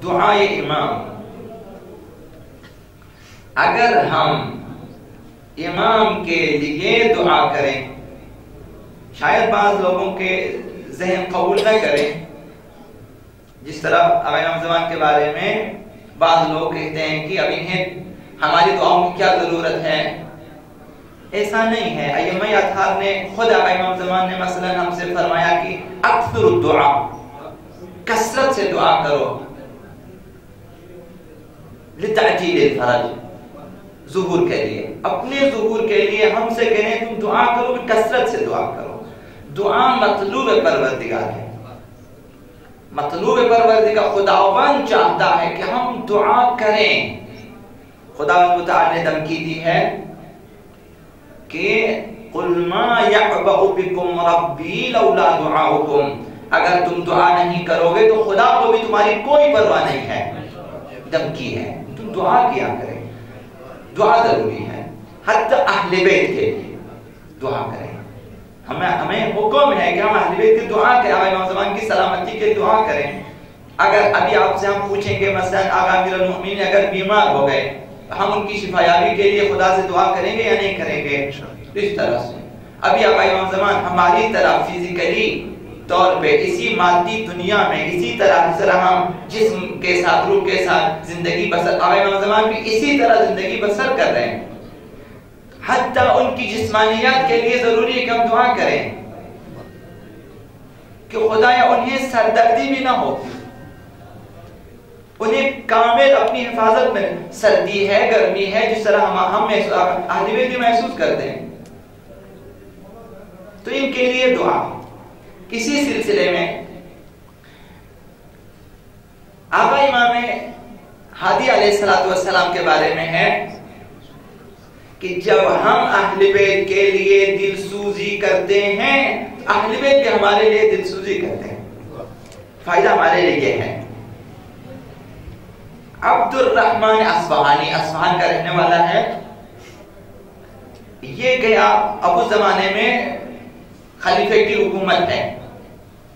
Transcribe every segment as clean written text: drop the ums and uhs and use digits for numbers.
دعائے امام، اگر ہم امام کے لیے دعا کریں، شاید بعض لوگوں کے ذہن قبول نہ کریں، جس طرح امام زمان کے بارے میں بعض لوگ کہتے ہیں کہ اب انہیں ہماری دعاؤں کی کیا ضرورت ہے۔ ایسا نہیں ہے۔ ائمہ اطہار نے خود امام زمان نے مثلا ہم سے فرمایا کہ اکثر الدعاء، کثرت سے دعا کرو، لتعجیل الفرج، ظہور کے لیے، اپنے ظہور کے لیے ہم سے کہنے تم دعا کرو، کثرت سے دعا کرو۔ دعا مطلوب پروردگار ہے، مطلوب پروردگار خداوند چاہتا ہے کہ ہم دعا کریں۔ خداوند تعالی نے دھمکی دی ہے کہ قل ما یعبأ بکم ربی لولا دعاؤکم، اگر تم دعا نہیں کرو گے تو خدا کو بھی تمہاری کوئی پرواہ نہیں ہے۔ دھمکی ہے، تم دعا کیا کریں، دعا ضروری ہے، حتی اہل بیت کے لیے دعا کریں۔ ہمیں حکم ہے کہ ہم اہل بیت کی دعا کریں، امام زمان کی سلامتی کے دعا کریں۔ اگر ابھی آپ سے ہم پوچھیں گے مثلا آقا امیر المؤمنین اگر بیمار ہو گئے، ہم ان کی شفایابی کے لیے خدا سے دعا کریں گے یا نہیں کریں گے؟ اس طرح سے ابھی آقا امام زمان ہماری طرح فزیکلی طور پہ اسی مادی دنیا میں اسی طرح ہم جسم کے ساتھ روح کے ساتھ زندگی بسر، آقا امام زمان بھی اسی طرح زندگی بسر کر رہے ہیں۔ حتی ان کی جسمانیات کے لیے ضروری ہے کہ ہم دعا کریں کہ خدایا انہیں سردردی بھی نہ ہو، انہیں کامل اپنی حفاظت میں، سردی ہے، گرمی ہے، جس طرح ہم اہل بیت محسوس کرتے ہیں، تو ان کے لیے دعا۔ اسی سلسلے میں آقا امام ہادی علیہ السلام کے بارے میں ہے کہ جب ہم اہل بیت کے لیے دل سوزی کرتے ہیں، اہل بیت بھی ہمارے لیے دل سوزی کرتے ہیں، فائدہ ہمارے لیے ہے۔ عبد الرحمن اصفہانی، اصفہان کا رہنے والا ہے، یہ گیا ابو زمانے میں خلیفہ کی حکومت ہے،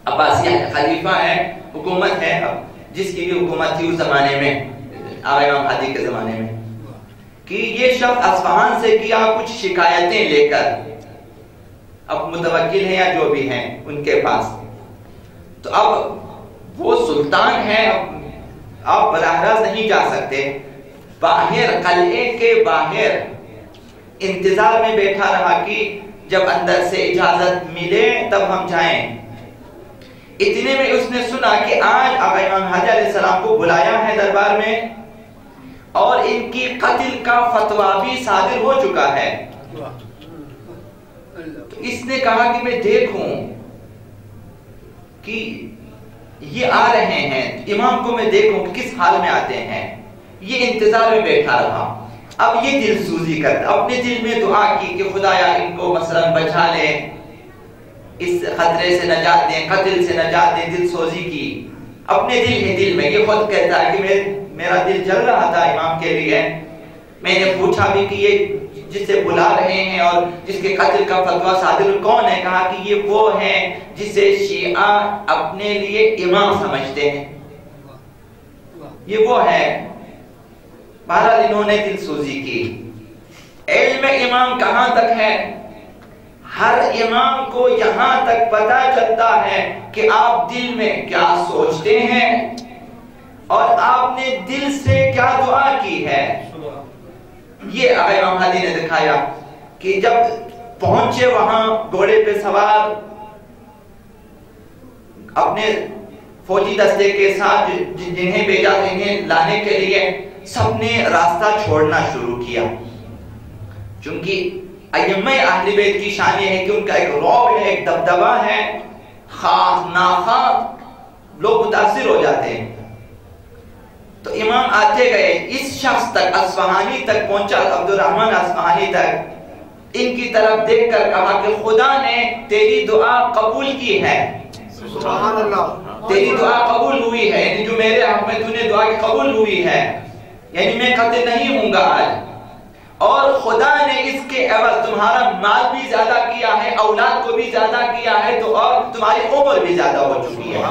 عباسیہ خلیفہ ہے، حکومت ہے، جس کی بھی حکومت تھی اس زمانے میں آقا امام ہادی کے زمانے میں، کہ یہ شخص اصفہان سے کیا کچھ شکایتیں لے کر، اب متوکل ہیں یا جو بھی ہیں ان کے پاس، تو اب وہ سلطان ہے، آپ براہ راست نہیں جا سکتے، باہر قلعے کے باہر انتظار میں بیٹھا رہا کہ جب اندر سے اجازت ملے تب ہم جائیں۔ اتنے میں اس نے سنا کہ آج آقا امام ہادی علیہ السلام کو بلایا ہے دربار میں اور ان کی قتل کا فتویٰ بھی صادر ہو چکا ہے، تو اس نے کہا کہ میں دیکھوں کہ یہ آ رہے ہیں، امام کو میں دیکھوں کہ کس حال میں آتے ہیں۔ یہ انتظار میں بیٹھا رہا، اب یہ دل سوزی کرتا، اپنے دل میں دعا کی کہ خدایا ان کو مثلا بچا لے، اس خطرے سے نجات دیں، قتل سے نجات دیں، دل سوزی کی اپنے دل میں۔ یہ خود کہتا ہے کہ میرا دل جل رہا تھا امام کے لیے، میں نے پوچھا بھی کہ یہ جسے بلا رہے ہیں اور جس کے قتل کا فتویٰ صادر کون ہے؟ کہا کہ یہ وہ ہیں جسے شیعہ اپنے لیے امام سمجھتے ہیں، یہ وہ ہے۔ بہرحال انہوں نے دل سوزی کی۔ علم امام کہاں تک ہے؟ ہر امام کو یہاں تک پتہ چلتا ہے کہ آپ دل میں کیا سوچتے ہیں اور آپ نے دل سے کیا دعا کی ہے۔ یہ آقا امام ہادی نے دکھایا کہ جب پہنچے وہاں گھوڑے پہ سوار اپنے فوجی دستے کے ساتھ جنہیں بھیجا انہیں لانے کے لیے، سب نے راستہ چھوڑنا شروع کیا، چونکہ ائمہ اہل بیت کی شان یہ ہے کہ ان کا ایک رعب ہے، ایک دبدبہ ہے، خاص ناخواہ لوگ متاثر ہو جاتے ہیں۔ تو امام آتے گئے، اس شخص تک، اصفہانی تک پہنچا، عبد الرحمن اصفہانی تک، ان کی طرف دیکھ کر کہا کہ خدا نے تیری دعا قبول کی ہے، سبحان اللہ، تیری دعا قبول ہوئی ہے، یعنی جو میرے حق میں تو نے دعا کی قبول ہوئی ہے، یعنی میں قتل نہیں ہوں گا آج، اور خدا نے اس کے عوض تمہارا مال بھی زیادہ کیا ہے، اولاد کو بھی زیادہ کیا ہے، تو اور تمہاری عمر بھی زیادہ ہو چکی ہے۔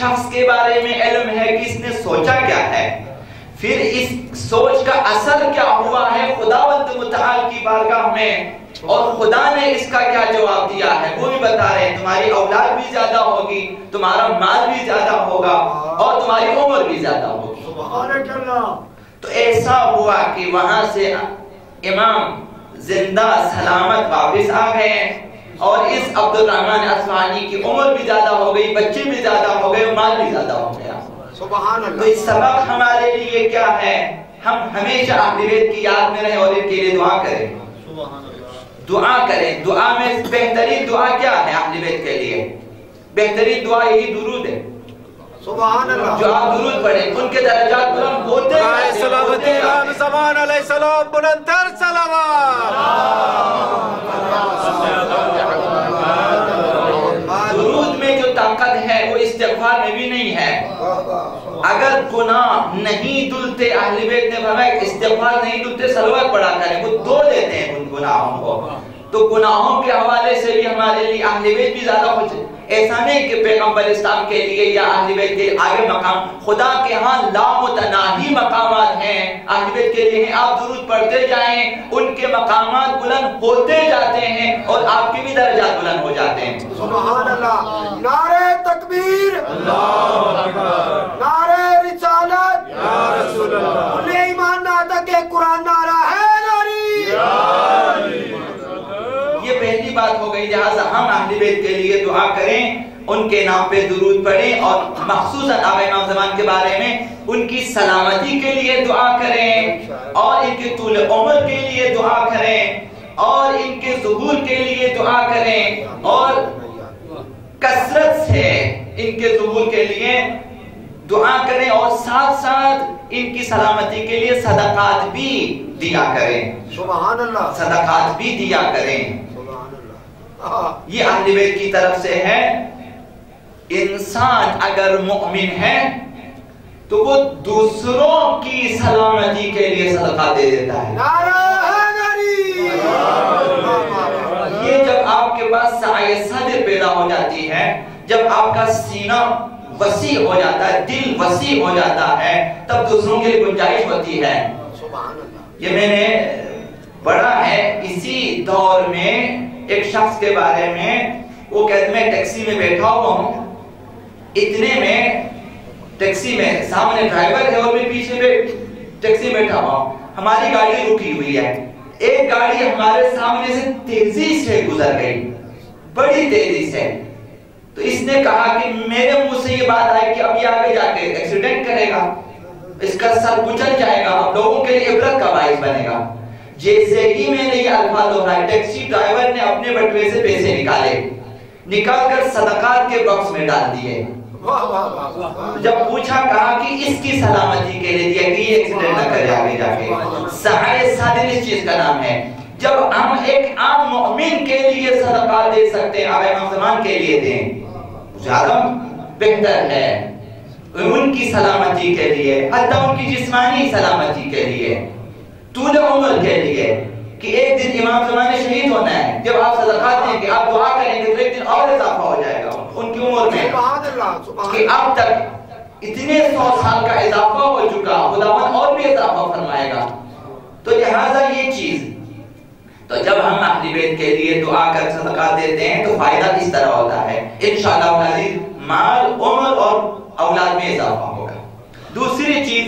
شخص کے بارے میں علم ہے کہ اس نے سوچا کیا ہے، پھر اس سوچ کا اثر کیا ہوا ہے خداوند متعال کی بارگاہ میں، اور خدا نے اس کا کیا جواب دیا ہے وہ بھی بتا رہے ہیں۔ تمہاری اولاد بھی زیادہ ہوگی، تمہارا مال بھی زیادہ ہوگا، اور تمہاری عمر بھی زیادہ ہوگی۔ سبحان اللہ۔ تو ایسا ہوا کہ وہاں سے امام زندہ سلامت واپس آ گئے، اور اس عبد الرحمن اصفہانی کی عمر بھی زیادہ ہو گئی، بچے بھی زیادہ ہو گئے، مال بھی زیادہ ہو گیا۔ سبحان اللہ۔ تو اس سبق ہمارے لیے کیا ہے؟ ہم ہمیشہ اہل بیت کی یاد میں رہیں اور ان کے لیے دعا کریں۔ دعا کریں۔ دعا میں بہترین دعا کیا ہے اہل بیت کے لیے؟ بہترین دعا یہی درود ہے۔ سبحان اللہ۔ جو آپ درود پڑھیں ان کے درجات بلند ہوتے ہیں۔ سلامت امام زمان علیہ السلام بلندتر صلوات۔ درود میں جو طاقت ہے وہ استغفار میں بھی نہیں ہے۔ اگر گناہ نہیں دھلتے، اہل بیت نے فرمایا استغفار نہیں دھلتے، صلوات پڑھا کریں، وہ دھو دیتے ہیں ان گناہوں کو۔ تو گناہوں کے حوالے سے بھی ہمارے لیے اہل بیت بھی زیادہ ہو جائے۔ ایسا نہیں کہ پیغمبر اسلام کے لیے یا اہل بیت کے آگے مقام، خدا کے ہاں لامتناہی مقامات ہیں اہل بیت کے لیے ہیں۔ آپ درود پڑھتے جائیں، ان کے مقامات بلند ہوتے جاتے ہیں اور آپ کے بھی درجات بلند ہو جاتے ہیں۔ سبحان اللہ۔ نعرہ تکبیر، اللہ اکبر، نعرہ رسالت، یا رسول اللہ، انہیں ایمان نہ آتا کہ قرآن نعرہ ہے یہ پہلی بات ہو گئی۔ لہٰذا ہم اہل بیت کے لیے دعا کریں، ان کے نام پہ درود پڑھیں، اور مخصوصاً آقا امام زمان کے بارے میں ان کی سلامتی کے لیے دعا کریں، اور ان کے طول عمر کے لیے دعا کریں، اور ان کے ظہور کے لیے دعا کریں، اور کثرت سے ان کے ظہور کے لیے دعا کریں، اور ساتھ ساتھ ان کی سلامتی کے لیے صدقات بھی دیا کریں۔ سبحان اللہ۔ صدقات بھی دیا کریں۔ یہ اہل بیت کی طرف سے ہے۔ انسان اگر مؤمن ہے تو وہ دوسروں کی سلامتی کے لیے صدقہ دے دیتا ہے۔ یہ جب آپ کے پاس سعی صدر پیدا ہو جاتی ہے، جب آپ کا سینہ وسیع ہو جاتا ہے، دل وسیع ہو جاتا ہے، تب دوسروں کے لیے گنجائش ہوتی ہے۔ یہ میں نے پڑھا ہے اسی دور میں ایک شخص کے بارے میں، وہ کہتے میں ٹیکسی میں بیٹھا ہوا ہوں، اتنے میں ٹیکسی میں سامنے ڈرائیور ہے اور میں پیچھے میں ٹیکسی میں بیٹھا ہوا ہوں، ہماری گاڑی رکی ہوئی ہے، ایک گاڑی ہمارے سامنے سے تیزی سے گزر گئی، بڑی تیزی سے۔ تو اس نے کہا کہ میرے منہ سے یہ بات آئی کہ اب یہ آگے جا کے ایکسیڈنٹ کرے گا، اس کا سر کچل جائے گا، اب لوگوں کے لیے عبرت کا باعث بنے گا۔ جیسے ہی میں نے یہ الفاظ دہرائے، ٹیکسی ڈرائیور نے اپنے بٹوے سے پیسے نکال کر صدقات کے باکس میں ڈال دیے۔ جب پوچھا کہا کہ اس کی سلامتی کے لیے دیا کہ یہ ایکسیڈنٹ نہ کرے آگے جا کے۔ سعی صادر اس چیز کا نام ہے۔ جب ہم ایک عام مؤمن کے لیے صدقہ دے سکتے ہیں، آقا امام زمان کے لیے دیں، زیادہ بہتر ہے۔ ان کی سلامتی کے لیے، حتی ان کی جسمانی سلامتی کے لیے، طول عمر کے لیے، کہ ایک دن امام زمان نے شہید ہونا ہے، جب آپ صدقات دیں گے، آپ دعا کریں گے تو ایک دن اور اضافہ ہو جائے گا ان کی عمر میں، کہ اب تک اتنے 100 سال کا اضافہ ہو چکا، خداوند اور بھی اضافہ فرمائے گا۔ تو لہٰذا یہ چیز، تو جب ہم اہل بیت کے لیے دعا کر صدقات دیتے ہیں تو فائدہ اس طرح ہوتا ہے، انشاءاللہ العزیز مال، عمر اور اولاد میں اضافہ ہوگا۔ دوسری چیز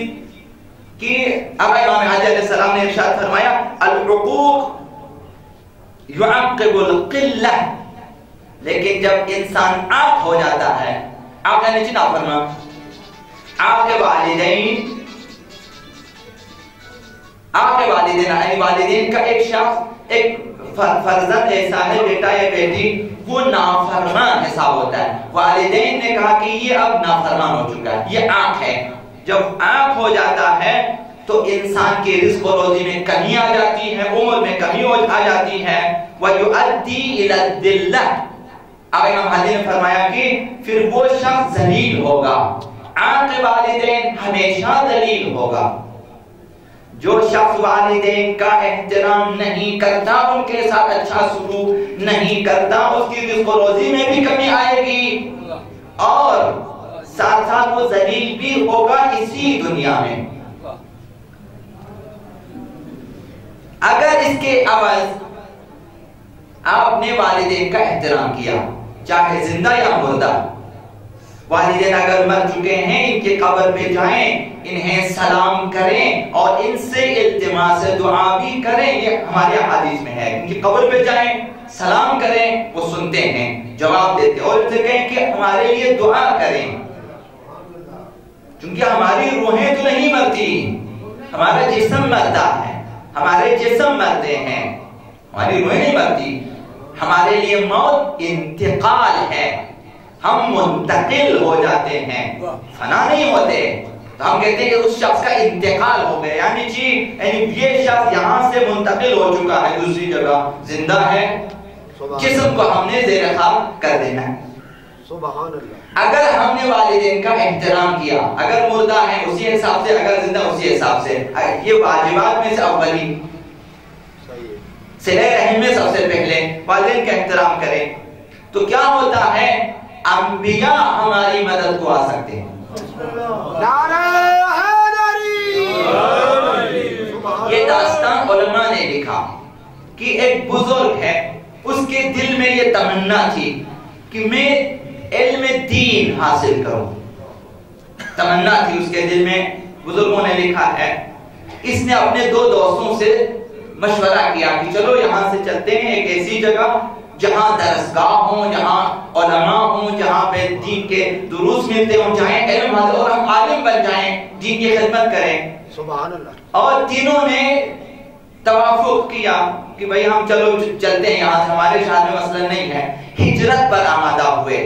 کہ آقا امام حاجی علیہ السلام نے ارشاد فرمایا، العقوق يعقب القلہ، لیکن جب انسان عاق ہو جاتا ہے، آپ نے نیچے نہ فرما، آپ کے والدین یعنی والدین کا ایک شخص، ایک فرزند ایسا ہے، بیٹا یا بیٹی، وہ نافرمان حساب ہوتا ہے۔ والدین نے کہا کہ یہ اب نافرمان ہو چکا ہے، یہ عاق ہے۔ جب عاق ہو جاتا ہے تو انسان کی رزق و روزی میں کمی آ جاتی ہے، عمر میں کمی آ جاتی ہے، وَيُؤَدِّي إِلَى الذِّلَّةِ۔ آقا امام حاجی نے فرمایا کہ پھر وہ شخص ذلیل ہوگا، عاق والدین ہمیشہ ذلیل ہوگا۔ جو شخص والدین کا احترام نہیں کرتا، ان کے ساتھ اچھا سلوک نہیں کرتا، اس کی رزق و روزی میں بھی کمی آئے گی، اور ساتھ ساتھ وہ ذلیل بھی ہوگا اسی دنیا میں۔ اگر اس کے عوض آپ نے والدین کا احترام کیا، چاہے زندہ یا مردہ، والدین اگر مر چکے ہیں ان کی قبر پہ جائیں، انہیں سلام کریں اور ان سے التماس دعا بھی کریں، یہ ہمارے حدیث میں ہے، ان کی قبر پہ جائیں، سلام کریں، وہ سنتے ہیں، جواب دیتے ہیں، اور ان سے کہیں کہ ہمارے لیے دعا کریں، کیونکہ ہماری روحیں تو نہیں مرتی، ہمارا جسم مرتا ہے، ہمارے جسم مرتے ہیں، ہماری روحیں نہیں مرتی، ہمارے لیے موت انتقال ہے، ہم منتقل ہو جاتے ہیں، فنا نہیں ہوتے، تو ہم کہتے ہیں کہ اس شخص کا انتقال ہو گیا، یعنی یہ شخص یہاں سے منتقل ہو چکا ہے دوسری جگہ، زندہ ہے، جسم کو ہم نے زیر خاک کر دینا ہے۔ سبحان اللہ۔ اگر ہم نے والدین کا احترام کیا، اگر مردہ ہیں اسی حساب سے، اگر زندہ اسی حساب سے، یہ واجبات میں سے اولی صلہ رحم میں سب سے پہلے والدین کا احترام کریں، تو کیا ہوتا ہے؟ انبیاء ہماری مدد کو آ سکتے ہیں۔ یہ داستان علماء نے لکھا کہ ایک بزرگ ہے، اس کے دل میں یہ تمنا تھی کہ میں علم دین حاصل کروں، تمنا تھی اس کے دل میں، بزرگوں نے لکھا ہے۔ اس نے اپنے دو دوستوں سے مشورہ کیا کہ چلو یہاں سے چلتے ہیں ایک ایسی جگہ جہاں درسگاہ ہوں، جہاں علماء ہوں، جہاں پہ دین کے دروس ملتے ہوں، جہاں علم حاصل اور ہم عالم بن جائیں، دین کی خدمت کریں۔ سبحان اللہ۔ اور تینوں نے توافق کیا کہ بھئی ہم چلو چلتے ہیں یہاں سے، ہمارے شہر میں مسئلہ نہیں ہے، ہجرت پر آمادہ ہوئے۔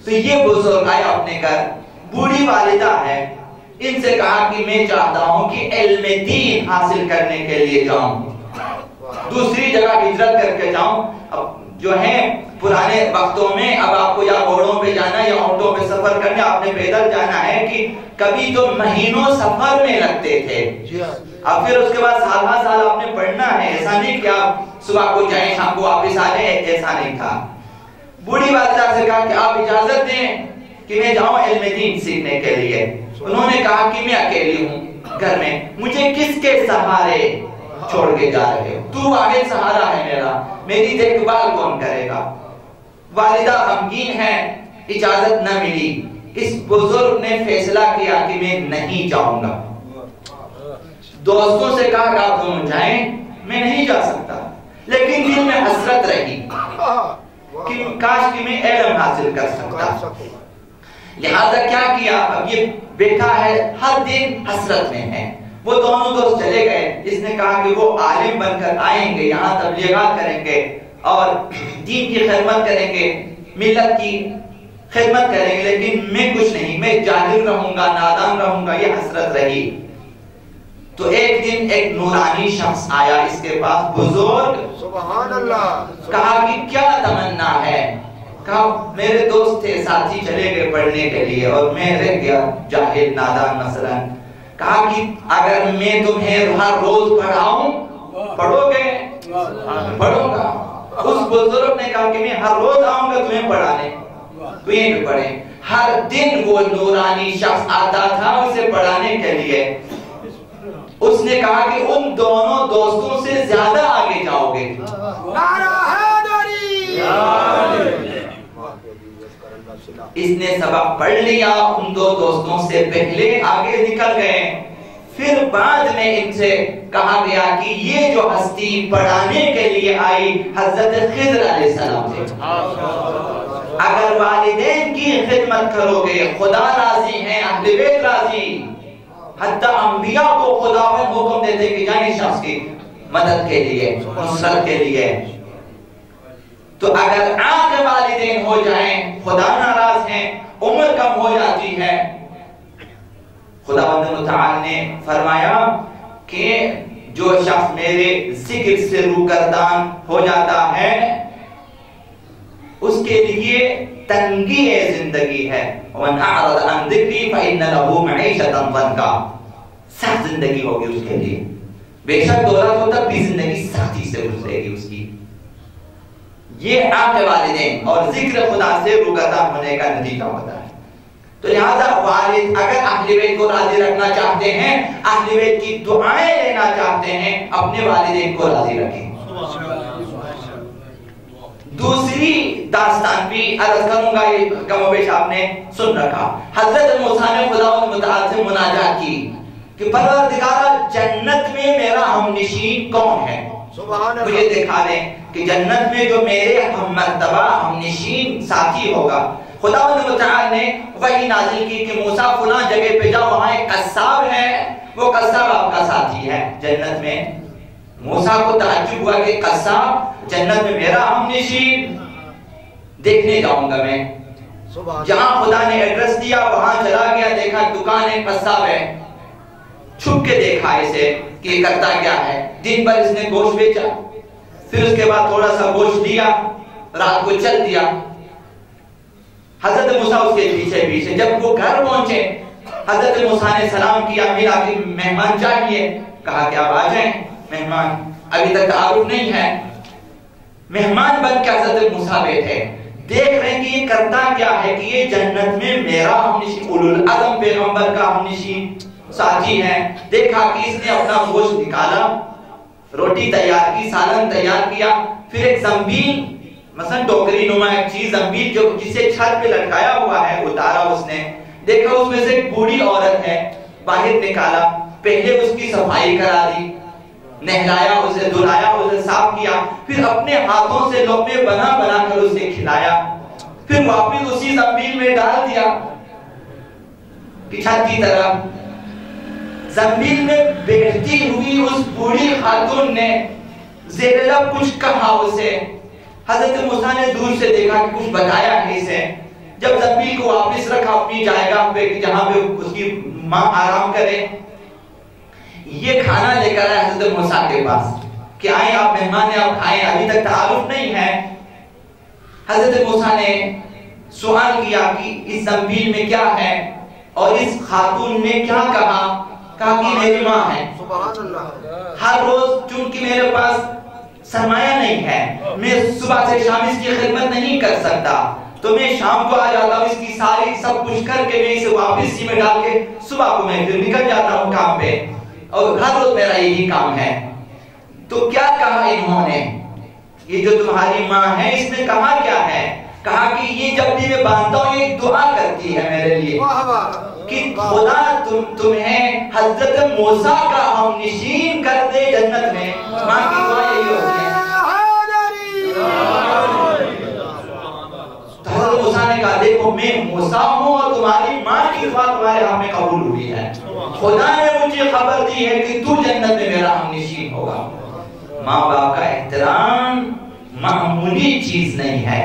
تو یہ بزرگ آئے اپنے گھر، بوڑھی والدہ ہے، ان سے کہا کہ میں چاہتا ہوں کہ علم دین حاصل کرنے کے لیے جاؤں، دوسری جگہ ہجرت کر کے جاؤں۔ اب جو ہے پرانے وقتوں میں اب آپ کو یا گھوڑوں پہ جانا یا اونٹوں پہ سفر کرنا، آپ نے پیدل جانا ہے کہ کبھی تو مہینوں سفر میں لگتے تھے، اب پھر اس کے بعد سال ہر سال آپ نے پڑھنا ہے، ایسا نہیں کہ آپ صبح کو جائیں شام کو واپس آ جائیں، ایسا نہیں تھا۔ بوڑھی والدہ سے کہا کہ آپ اجازت دیں کہ میں جاؤں علم دین سیکھنے کے لیے۔ انہوں نے کہا کہ میں اکیلی ہوں گھر میں، مجھے کس کے سہارے چھوڑ کے جا رہے ہو؟ تو واحد سہارا ہے میرا، میری دیکھ بھال کون کرے گا؟ والدہ غمگین ہے، اجازت نہ ملی۔ اس بزرگ نے فیصلہ کیا کہ میں نہیں جاؤں گا۔ دوستوں سے کہا کہ آپ دونوں جائیں، میں نہیں جا سکتا، لیکن دل میں حسرت رہی کہ کاش کہ میں علم حاصل کر سکتا۔ لہذا کیا کیا؟ اب یہ بیٹھا ہے، ہر دن حسرت میں ہے۔ وہ دونوں دوست چلے گئے، اس نے کہا کہ وہ عالم بن کر آئیں گے، یہاں تبلیغات کریں گے اور دین کی خدمت کریں گے، ملت کی خدمت کریں گے، لیکن میں کچھ نہیں، میں جاہل رہوں گا، نادان رہوں گا، یہ حسرت رہی۔ تو ایک دن ایک نورانی شخص آیا اس کے پاس، بزرگ، سبحان اللہ، کہا کہ کیا تمنا ہے؟ کہا میرے دوست تھے، ساتھی چلے گئے پڑھنے کے لیے اور میں رہ گیا جاہل نادان مثلا۔ کہا کہ اگر میں تمہیں ہر روز پڑھاؤں، پڑھو گے؟ پڑھوں گا۔ اس بزرگ نے کہا کہ میں ہر روز آؤں گا تمہیں پڑھانے، تو یہ بھی پڑھیں۔ ہر دن وہ نورانی شخص آتا تھا اسے پڑھانے کے لیے۔ اس نے کہا کہ ان دونوں دوستوں سے زیادہ آگے جاؤ گے۔ اس نے سبق پڑھ لیا، ان دو دوستوں سے پہلے آگے نکل گئے۔ پھر بعد میں ان سے کہا گیا کہ یہ جو ہستی پڑھانے کے لیے آئی حضرت خضر علیہ السلام تھے۔ اگر والدین کی خدمت کرو گے، خدا راضی ہیں، اہل بیت راضی، حتیٰ انبیاء کو خداوند حکم دیتے کہ جائیں شخص کی مدد کے لیے، نصرت کے لیے۔ تو اگر عاق والدین ہو جائیں، خدا ناراض ہیں، عمر کم ہو جاتی ہے۔ خداوند تعالی نے فرمایا کہ جو شخص میرے ذکر سے روگردان ہو جاتا ہے اس کے لیے تنگی زندگی ہے۔ وَمَنْ أَعْرَضَ عَنْ ذِكْرِي فَإِنَّ لَهُ مَعِيشَةً ضَنْكًا، سخت زندگی ہوگی اس کے لیے، بے شک دولت ہو تب بھی زندگی سختی سے گزرے گی اس کی۔ یہ عاق والدین اور ذکر خدا سے روگردان ہونے کا نتیجہ ہوتا ہے۔ تو لہذا والد اگر اہل بیت کو راضی رکھنا چاہتے ہیں، اہل بیت کی دعائیں لینا چاہتے ہیں، اپنے والدین کو راضی رکھیں۔ دوسری داستان بھی عرض کروں گا، یہ کم و بیش آپ نے سن رکھا۔ حضرت موسیٰ نے خداوند متعال سے مناجات کی کہ پروردگارا جنت میں میرا ہم نشین کون ہے؟ مجھے دکھا دیں کہ جنت میں جو میرے ہم مرتبہ ہم نشین ساتھی ہوگا۔ خداوند متعال نے وحی نازل کی کہ موسیٰ فلاں جگہ پہ جاؤ، وہاں ایک قصاب ہے، وہ قصاب آپ کا ساتھی ہے جنت میں۔ موسیٰ کو تعجب ہوا کہ قصاب جنت میں میرا ہم نشین، دیکھنے جاؤں گا میں۔ جہاں خدا نے ایڈریس دیا وہاں چلا گیا، دیکھا دکان ہے، قصاب ہے، چھپ کے دیکھا اسے کہ یہ کرتا کیا ہے۔ دن بھر اس نے گوشت بیچا، پھر اس کے بعد تھوڑا سا گوشت دیا، رات کو چل دیا۔ حضرت موسیٰ اس کے پیچھے پیچھے، جب وہ گھر پہنچے حضرت موسیٰ نے سلام کیا، میرا کہ مہمان چاہیے، کہا کہ آپ آ جائیں مہمان، ابھی تک تعارف نہیں ہے۔ مہمان بن کے حضرت موسیٰ بیٹھے، دیکھ رہے ہیں کہ یہ کرتا کیا ہے کہ یہ جنت میں میرا ہم نشین اولو العزم پیغمبر کا ہم نشین ساتھی ہے۔ دیکھا کہ اس نے اپنا گوشت نکالا، روٹی تیار کی، سالن تیار کیا، پھر ایک زنبیل مثلا ٹوکری نما ایک چیز زنبیل جو جسے چھت پہ لٹکایا ہوا ہے اتارا اس نے، دیکھا اس میں سے ایک بوڑھی عورت ہے، باہر نکالا، پہلے اس کی صفائی کرا دی، نہلایا اسے، دھلایا اسے، صاف کیا، پھر اپنے ہاتھوں سے لقمے بنا بنا کر اسے کھلایا، پھر واپس اسی زنبیل میں ڈال دیا کہ چھت کی طرف۔ زنبیل میں بیٹھتی ہوئی اس بوڑھی خاتون نے زیر لب کچھ کہا اسے۔ حضرت موسیٰ نے دور سے دیکھا کہ کچھ بتایا ہے اسے۔ جب زنبیل کو واپس رکھا اپنی جائیگاہ پہ جہاں پہ اس کی ماں آرام کرے، یہ کھانا لے کر آئے حضرت موسیٰ کے پاس کہ آئیں آپ مہمان ہیں، آپ کھائیں، ابھی تک تعارف نہیں ہے۔ حضرت موسیٰ نے سوال کیا کہ اس زنبیل میں کیا ہے، اور اس خاتون نے کیا کہا؟ کہا کہ میری ماں ہے۔ ہر روز چونکہ میرے پاس سرمایہ نہیں ہے، میں صبح سے شام اس کی خدمت نہیں کر سکتا، تو میں شام کو آ جاتا ہوں، اس کی ساری سب کچھ کر کے میں اسے واپس سی میں ڈال کے صبح کو میں پھر نکل جاتا ہوں کام پہ، اور ہر روز میرا یہی کام ہے۔ تو کیا کہا انہوں نے؟ یہ جو تمہاری ماں ہے اس نے کہا کیا ہے؟ کہا کہ یہ جب بھی میں باندھتا ہوں یہ دعا کرتی ہے میرے لیے کہ خدا تمہیں حضرت موسیٰ کا ہم نشین کر دے جنت میں۔ ماں کی دعا یہی ہوتی ہے۔ تو حضرت موسیٰ نے کہا دیکھو میں موسیٰ ہوں اور تمہاری ماں کی دعا تمہارے ہم میں قبول ہوئی ہے، خدا نے مجھے خبر دی ہے کہ تو جنت میں میرا ہم نشین ہوگا۔ ماں باپ کا احترام معمولی چیز نہیں ہے،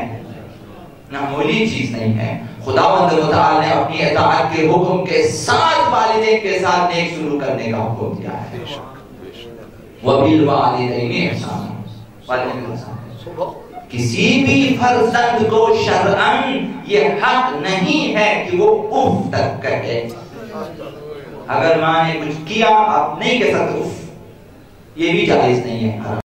معمولی چیز نہیں ہے۔ خداوند متعال نے اپنی اطاعت کے حکم کے ساتھ والدین کے ساتھ نیک سلوک کرنے کا حکم دیا ہے۔ وَبِالْوَالِدَيْنِ إِحْسَانًا، والدین کے ساتھ کسی بھی فرزند کو شرعاً یہ حق نہیں ہے کہ وہ اف تک کہے۔ اگر ماں نے کچھ کیا آپ نہیں کہہ سکتے اف، یہ بھی جائز نہیں ہے۔